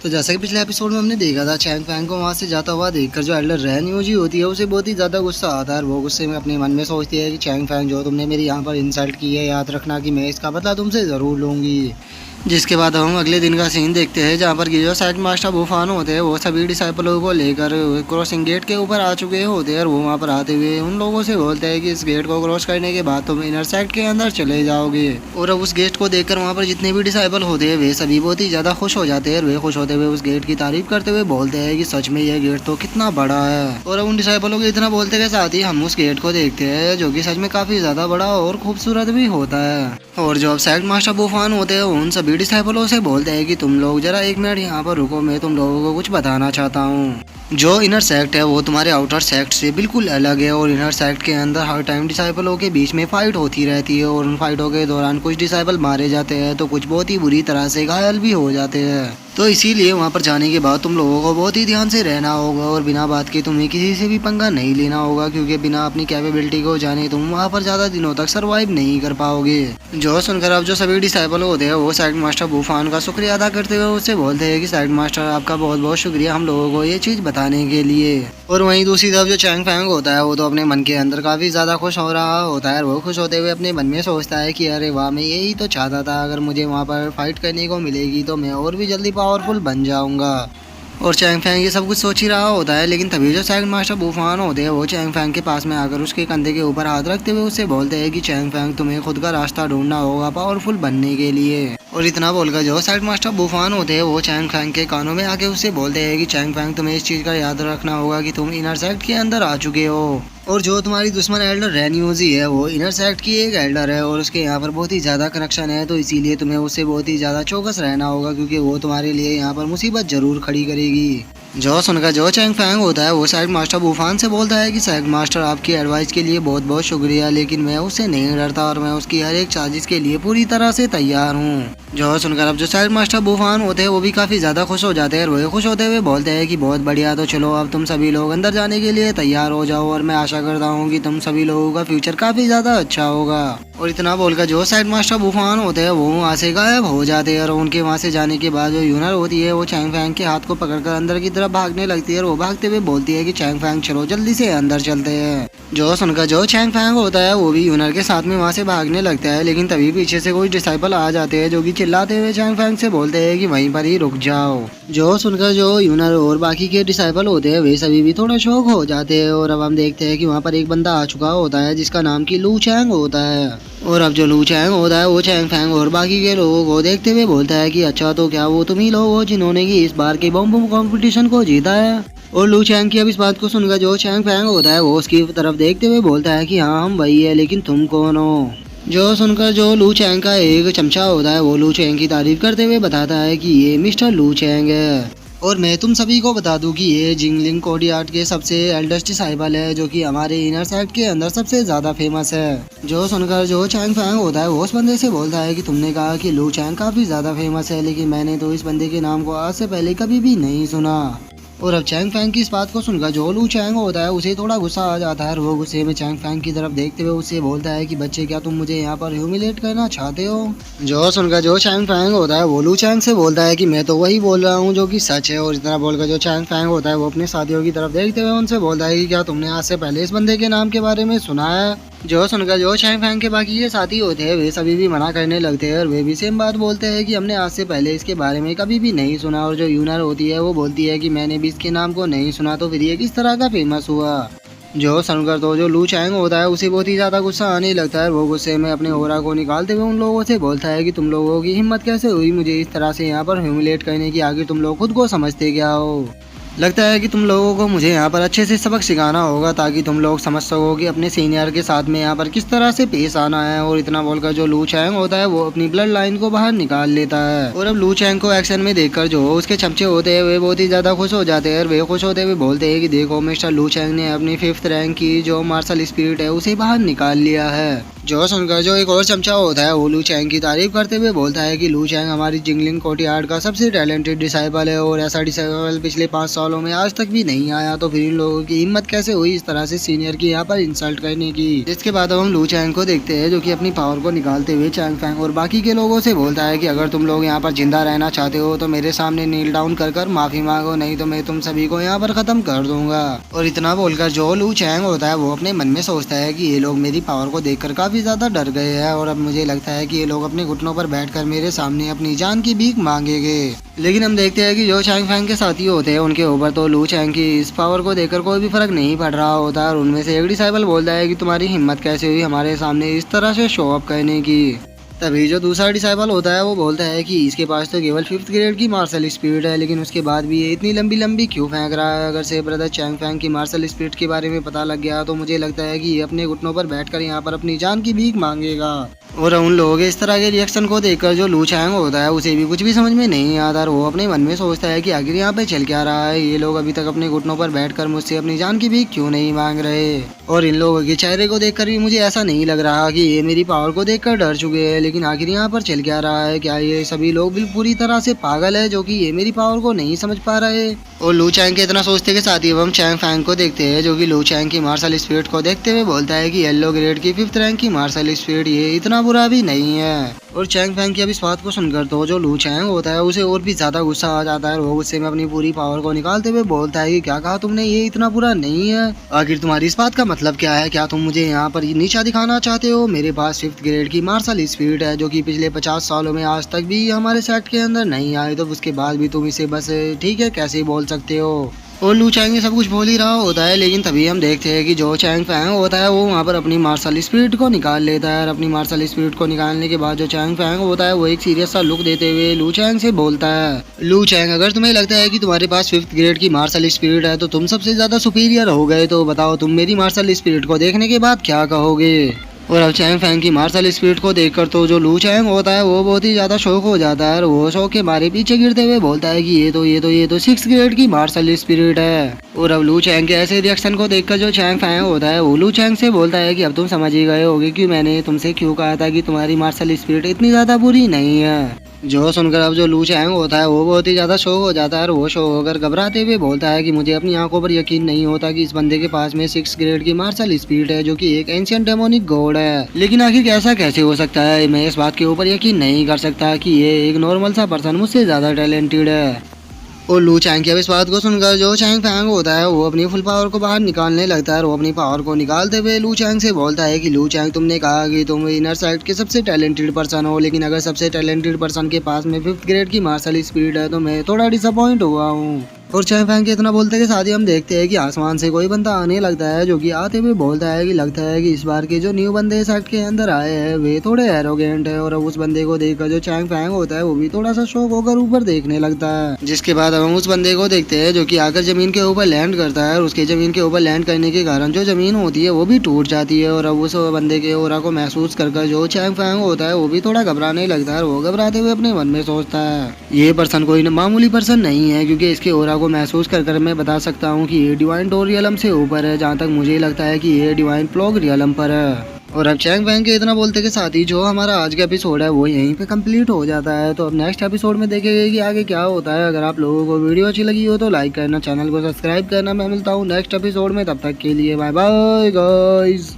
तो जैसा कि पिछले एपिसोड में हमने देखा था, चैंग फैंग को वहाँ से जाता हुआ देखकर जो एल्डर रैन यूजी होती है उसे बहुत ही ज़्यादा गुस्सा आता है। और वो गुस्से में अपने मन में सोचती है कि चैंग फैंग, जो तुमने मेरी यहाँ पर इंसल्ट की है, याद रखना कि मैं इसका बदला तुमसे ज़रूर लूँगी। जिसके बाद हम अगले दिन का सीन देखते हैं, जहाँ पर जो साइड मास्टर बुफान होते हैं वो सभी डिसाइपलों को लेकर क्रॉसिंग गेट के ऊपर आ चुके होते हैं। और वो वहाँ पर आते हुए उन लोगों से बोलते हैं कि इस गेट को क्रॉस करने के बाद तुम इनर सेक्ट के अंदर चले जाओगे। और अब उस गेट को देखकर वहाँ पर जितने भी डिसाइपल होते हैं वे सभी बहुत ही ज़्यादा खुश हो जाते हैं। वे खुश होते हुए उस गेट की तारीफ करते हुए बोलते हैं कि सच में यह गेट तो कितना बड़ा है। और अब उन डिसाइपलों के इतना बोलते के साथ ही हम उस गेट को देखते हैं, जो कि सच में काफ़ी ज़्यादा बड़ा और खूबसूरत भी होता है। और जो अब सेक्ट मास्टर बुफान होते हैं उन सभी डिसाइपलों से बोलते हैं कि तुम लोग जरा एक मिनट यहाँ पर रुको, मैं तुम लोगों को कुछ बताना चाहता हूँ। जो इनर सेक्ट है वो तुम्हारे आउटर सेक्ट से बिल्कुल अलग है। और इनर सेक्ट के अंदर हर टाइम डिसाइपलों के बीच में फाइट होती रहती है। और उन फाइटों के दौरान कुछ डिसाइपल मारे जाते हैं तो कुछ बहुत ही बुरी तरह से घायल भी हो जाते हैं। तो इसीलिए वहाँ पर जाने के बाद तुम लोगों को बहुत ही ध्यान से रहना होगा और बिना बात के तुम्हें किसी से भी पंगा नहीं लेना होगा, क्योंकि बिना अपनी कैपेबिलिटी को जाने तुम वहाँ पर ज़्यादा दिनों तक सरवाइव नहीं कर पाओगे। जो सुनकर अब जो सभी डिसाइपल होते हैं वो साइड मास्टर बुफान का शुक्रिया अदा करते हुए उससे बोलते हैं कि साइड मास्टर आपका बहुत बहुत शुक्रिया हम लोगों को ये चीज़ बताने के लिए। और वहीं दूसरी तरफ जो चैंग फैंग होता है वो तो अपने मन के अंदर काफ़ी ज़्यादा खुश हो रहा होता है। वो खुश होते हुए अपने मन में सोचता है कि अरे वाह, मैं यही तो चाहता था, अगर मुझे वहाँ पर फाइट करने को मिलेगी तो मैं और भी जल्दी पावरफुल बन जाऊँगा। और चैंग फैंग ये सब कुछ सोच ही रहा होता है, लेकिन तभी जो साइड मास्टर बुफान होते हैं वो चैंग फैंग के पास में आकर उसके कंधे के ऊपर हाथ रखते हुए उससे बोलते हैं कि चैंग फैंग तुम्हें खुद का रास्ता ढूंढना होगा पावरफुल बनने के लिए। और इतना बोलकर जो साइड मास्टर बुफान होते हैं वो चैंग फैंग के कानों में आके उससे बोलते हैं कि चैंग फैंग तुम्हें इस चीज़ का याद रखना होगा कि तुम इनर सेक्ट के अंदर आ चुके हो। और जो तुम्हारी दुश्मन एल्डर रैन यूजी है वो इनर सेक्ट की एक एल्डर है और उसके यहाँ पर बहुत ही ज़्यादा कनेक्शन है। तो इसीलिए तुम्हें उससे बहुत ही ज़्यादा चौकस रहना होगा, क्योंकि वो तुम्हारे लिए यहाँ पर मुसीबत ज़रूर खड़ी करेगी। जो सुनकर जो चैंग फैंग होता है वो साइड मास्टर बुफान से बोलता है कि साइड मास्टर आपकी एडवाइस के लिए बहुत बहुत शुक्रिया, लेकिन मैं उससे नहीं डरता और मैं उसकी हर एक साजिश के लिए पूरी तरह से तैयार हूँ। जो सुनकर अब जो साइड मास्टर बुफान होते हैं वो भी काफ़ी ज़्यादा खुश हो जाते हैं। और वही खुश होते हुए बोलते हैं कि बहुत बढ़िया, तो चलो अब तुम सभी लोग अंदर जाने के लिए तैयार हो जाओ और मैं आशा करता हूँ कि तुम सभी लोगों का फ्यूचर काफ़ी ज़्यादा अच्छा होगा। और इतना बोलकर जो साइड मास्टर बुफान होते हैं वो वहाँ से गायब हो जाते हैं। और उनके वहाँ से जाने के बाद जो यूनर होती है वो चैंग फैंग के हाथ को पकड़कर अंदर की तरफ भागने लगती है। और वो भागते हुए बोलती है कि चैंग फैंग चलो जल्दी से अंदर चलते हैं। जो सुनकर जो चैंग फैंग होता है वो भी यूनर के साथ में वहाँ से भागने लगता है, लेकिन तभी पीछे से कुछ डिसाइपल आ जाते हैं जो कि चिल्लाते हुए चैंग फैंग से बोलते हैं कि वहीं पर ही रुक जाओ। जो सुनकर जो यूनर और बाकी के डिसाइपल होते हैं वे सभी भी थोड़ा शौक हो जाते हैं। और अब हम देखते हैं कि वहाँ पर एक बंदा आ चुका होता है जिसका नाम की लू चैंग होता है। और अब जो लू चैंग होता है वो चैंग फैंग और बाकी के लोगों को देखते हुए बोलता है कि अच्छा, तो क्या वो तुम ही लोग हो जिन्होंने की इस बार के बम कॉम्पिटिशन को जीता है। और लू चैंग की अब इस बात को सुनकर जो चैंग फैंग होता है वो उसकी तरफ देखते हुए बोलता है कि हाँ हम वही है, लेकिन तुम कौन हो। जो सुनकर जो लू चैंग का एक चमचा होता है वो लू चैंग की तारीफ करते हुए बताता है कि ये मिस्टर लू चैंग है। और मैं तुम सभी को बता दूं कि ये जिंगलिंग कोडियार्ड के सबसे एल्डेस्ट डिसाइपल है, जो कि हमारे इनर सेक्ट के अंदर सबसे ज़्यादा फेमस है। जो सुनकर जो चैंग फैंग होता है वो उस बंदे से बोलता है कि तुमने कहा कि लू चैंग काफ़ी ज़्यादा फेमस है, लेकिन मैंने तो इस बंदे के नाम को आज से पहले कभी भी नहीं सुना। और अब चैंग फैंग की इस बात को सुनकर जो लू चैंग होता है उसे थोड़ा गुस्सा आ जाता है। और वो गुस्से में चैंग फैंग की तरफ देखते हुए उससे बोलता है कि बच्चे, क्या तुम मुझे यहाँ पर ह्यूमिलेट करना चाहते हो। जो सुनकर जो चैंग फैंग होता है वो लू चैंग से बोलता है कि मैं तो वही बोल रहा हूँ जो कि सच है। और इतना बोलकर जो चैंग फैंग होता है वो अपने साथियों की तरफ देखते हुए उनसे बोलता है कि क्या तुमने आज से पहले इस बंदे के नाम के बारे में सुना है। जो सुनकर जो चैंग फैंग के बाकी के साथी होते हैं वे सभी भी मना करने लगते हैं और वे भी सेम बात बोलते हैं कि हमने आज से पहले इसके बारे में कभी भी नहीं सुना। और जो यूनर होती है वो बोलती है कि मैंने भी इसके नाम को नहीं सुना, तो फिर ये किस तरह का फेमस हुआ। जो सुनकर तो जो लू चैंग होता है उसे बहुत ही ज़्यादा गुस्सा आने लगता है। वो गुस्से में अपने ओरा को निकालते हुए उन लोगों से बोलता है कि तुम लोगों की हिम्मत कैसे हुई मुझे इस तरह से यहाँ पर ह्यूमिलेट करने की, आगे तुम लोग खुद को समझते क्या हो। लगता है कि तुम लोगों को मुझे यहाँ पर अच्छे से सबक सिखाना होगा ताकि तुम लोग समझ सको कि अपने सीनियर के साथ में यहाँ पर किस तरह से पेश आना है। और इतना बोलकर जो लू चैंग होता है वो अपनी ब्लड लाइन को बाहर निकाल लेता है। और अब लू चैंग को एक्शन में देखकर जो उसके चमचे होते हैं वे बहुत ही ज़्यादा खुश हो जाते हैं। और वे खुश होते हुए बोलते हैं कि देखो मिस्टर लू चैंग ने अपनी 5th रैंक की जो मार्शल स्पिरिट है उसे बाहर निकाल लिया है। जो सुनकर जो एक और चमचा होता है वो लू चैंग की तारीफ करते हुए बोलता है कि लू चैंग हमारी जिंगलिंग कोर्टयार्ड का सबसे टैलेंटेड डिसाइपल है और ऐसा डिसाइपल पिछले 5 सालों में आज तक भी नहीं आया, तो फिर इन लोगों की हिम्मत कैसे हुई इस तरह से सीनियर की यहाँ पर इंसल्ट करने की। इसके बाद अब हम लू चैंग को देखते हैं जो कि अपनी पावर को निकालते हुए चैंग फैंग और बाकी के लोगों से बोलता है कि अगर तुम लोग यहाँ पर जिंदा रहना चाहते हो तो मेरे सामने नील डाउन कर माफी मांगो, नहीं तो मैं तुम सभी को यहाँ पर खत्म कर दूंगा। और इतना बोलकर जो लू चैंग होता है वो अपने मन में सोचता है कि ये लोग मेरी पावर को देखकर काफी ज्यादा डर गए हैं और अब मुझे लगता है कि ये लोग अपने घुटनों पर बैठकर मेरे सामने अपनी जान की भीख मांगेंगे। लेकिन हम देखते हैं कि जो चैंग फैंग के साथी होते हैं उनके ऊपर तो लू चैंग की इस पावर को देखकर कोई भी फर्क नहीं पड़ रहा होता और उनमें से एक डिसाइबल बोलता है कि तुम्हारी हिम्मत कैसे हुई हमारे सामने इस तरह से शो अप करने की। तभी जो दूसरा डिसाइबल होता है वो बोलता है कि इसके पास तो केवल 5th ग्रेड की मार्शल स्पीड है, लेकिन उसके बाद भी ये इतनी लंबी लंबी क्यों फेंक रहा है। अगर से ब्रदर चैंग फैंग की मार्शल स्पीड के बारे में पता लग गया तो मुझे लगता है कि ये अपने घुटनों पर बैठकर यहाँ पर अपनी जान की भीख मांगेगा। और उन लोगों के इस तरह के रिएक्शन को देखकर जो लू चैंग होता है उसे भी कुछ भी समझ में नहीं आता और वो अपने मन में सोचता है कि आखिर यहाँ पे चल क्या रहा है, ये लोग अभी तक अपने घुटनों पर बैठकर मुझसे अपनी जान की भीख क्यों नहीं मांग रहे। और इन लोगों के चेहरे को देखकर भी मुझे ऐसा नहीं लग रहा कि ये मेरी पावर को देखकर डर चुके हैं, लेकिन आखिर यहाँ पर चल क्या रहा है। क्या ये सभी लोग बिल्कुल पूरी तरह से पागल है जो कि ये मेरी पावर को नहीं समझ पा रहे। और लू चैंग के इतना सोचते के साथ ही अब हम चैंग फैंग को देखते हैं जो कि लू चैंग की मार्शल स्पीड को देखते हुए बोलता है कि येलो ग्रेड की 5th रैंक की मार्शल स्पीड ये इतना बुरा भी नहीं है। और चैंग फैंग की अब इस बात को सुनकर तो जो लू चैंग होता है उसे और भी ज्यादा गुस्सा आ जाता है और वो गुस्से में अपनी पूरी पावर को निकालते हुए बोलता है कि क्या कहा तुमने, ये इतना बुरा नहीं है। आखिर तुम्हारी इस बात का मतलब क्या है, क्या तुम मुझे यहाँ पर नीचा दिखाना चाहते हो। मेरे पास 5th ग्रेड की मार्शल स्पीड है जो कि पिछले 50 सालों में आज तक भी हमारे सेट के अंदर नहीं आई, तो उसके बाद भी तुम इसे बस ठीक है कैसे बोल सकते हो। और लू चैंग ये सब कुछ बोल ही रहा होता है, लेकिन तभी हम देखते हैं कि जो चैंग फैंग होता है वो वहाँ पर अपनी मार्शल स्पीड को निकाल लेता है और अपनी मार्शल स्पीड को निकालने के बाद जो चैंग फैंग होता है वो एक सीरियस सा लुक देते हुए लू चैंग से बोलता है, लू चैंग अगर तुम्हें लगता है कि तुम्हारे पास 5th ग्रेड की मार्शल स्पीड है तो तुम सबसे ज्यादा सुपीरियर हो गए, तो बताओ तुम मेरी मार्शल स्पीड को देखने के बाद क्या कहोगे। और अब चैंग फैंग की मार्शल स्पीड को देखकर तो जो लू चैंग होता है वो बहुत ही ज्यादा शौक हो जाता है और वो शौक के मारे पीछे गिरते हुए बोलता है कि ये तो 6th ग्रेड की मार्शल स्पीड है। और अब लू चैंग के ऐसे रिएक्शन को देखकर जो चैंग फैंग होता है वो लू चैंग से बोलता है कि अब तुम समझ ही गए होगे कि मैंने तुमसे क्यों कहा था कि तुम्हारी मार्शल स्पीड इतनी ज्यादा बुरी नहीं है। जो सुनकर अब जो लू चैंग होता है वो बहुत ही ज्यादा शौक हो जाता है और वो शौक होकर घबराते हुए बोलता है कि मुझे अपनी आंखों पर यकीन नहीं होता कि इस बंदे के पास में 6th ग्रेड की मार्शल स्पीड है जो कि एक एंशिएंट डेमोनिक गॉड है। लेकिन आखिर ऐसा कैसे हो सकता है, मैं इस बात के ऊपर यकीन नहीं कर सकता कि ये एक नॉर्मल सा पर्सन मुझसे ज्यादा टैलेंटेड है। और लू चैंग की अब इस बात को सुनकर जो चैंग फैंग होता है वो अपनी फुल पावर को बाहर निकालने लगता है और वो अपनी पावर को निकालते हुए लू चैंग से बोलता है कि लू चैंग तुमने कहा कि तुम इनर साइड के सबसे टैलेंटेड पर्सन हो, लेकिन अगर सबसे टैलेंटेड पर्सन के पास में 5th ग्रेड की मार्शल स्पीड है तो मैं थोड़ा डिसअपॉइंट हुआ हूँ। और चैंग फैंग के इतना बोलते के साथ ही हम देखते हैं कि आसमान से कोई बंदा आने लगता है जो कि आते हुए बोलता है कि लगता है कि इस बार के जो न्यू बंदे सेट के अंदर आए हैं वे थोड़े एरोगेंट है। और अब उस बंदे को देखकर जो चैंग फैंग होता है वो भी थोड़ा सा शौक होकर ऊपर देखने लगता है। जिसके बाद अब हम उस बंदे को देखते हैं जो कि आकर जमीन के ऊपर लैंड करता है और उसके जमीन के ऊपर लैंड करने के कारण जो जमीन होती है वो भी टूट जाती है। और अब उस बंदे के ओरा को महसूस कर जो चैंग फैंग होता है वो भी थोड़ा घबराने लगता है और वो घबराते हुए अपने मन में सोचता है ये पर्सन कोई मामूली पर्सन नहीं है, क्योंकि इसके ओरा को महसूस कर मैं बता सकता हूँ कि ये डिवाइन डोर रियलम से ऊपर है, जहाँ तक मुझे लगता है कि ये डिवाइन प्लॉग रियलम पर है। और अब चैंग फैंग के इतना बोलते के साथ ही जो हमारा आज का एपिसोड है वो यहीं पे कंप्लीट हो जाता है। तो अब नेक्स्ट एपिसोड में देखेंगे कि आगे क्या होता है। अगर आप लोगों को वीडियो अच्छी लगी हो तो लाइक करना, चैनल को सब्सक्राइब करना। मैं मिलता हूँ नेक्स्ट एपिसोड में, तब तक के लिए बाय बाय गाइस।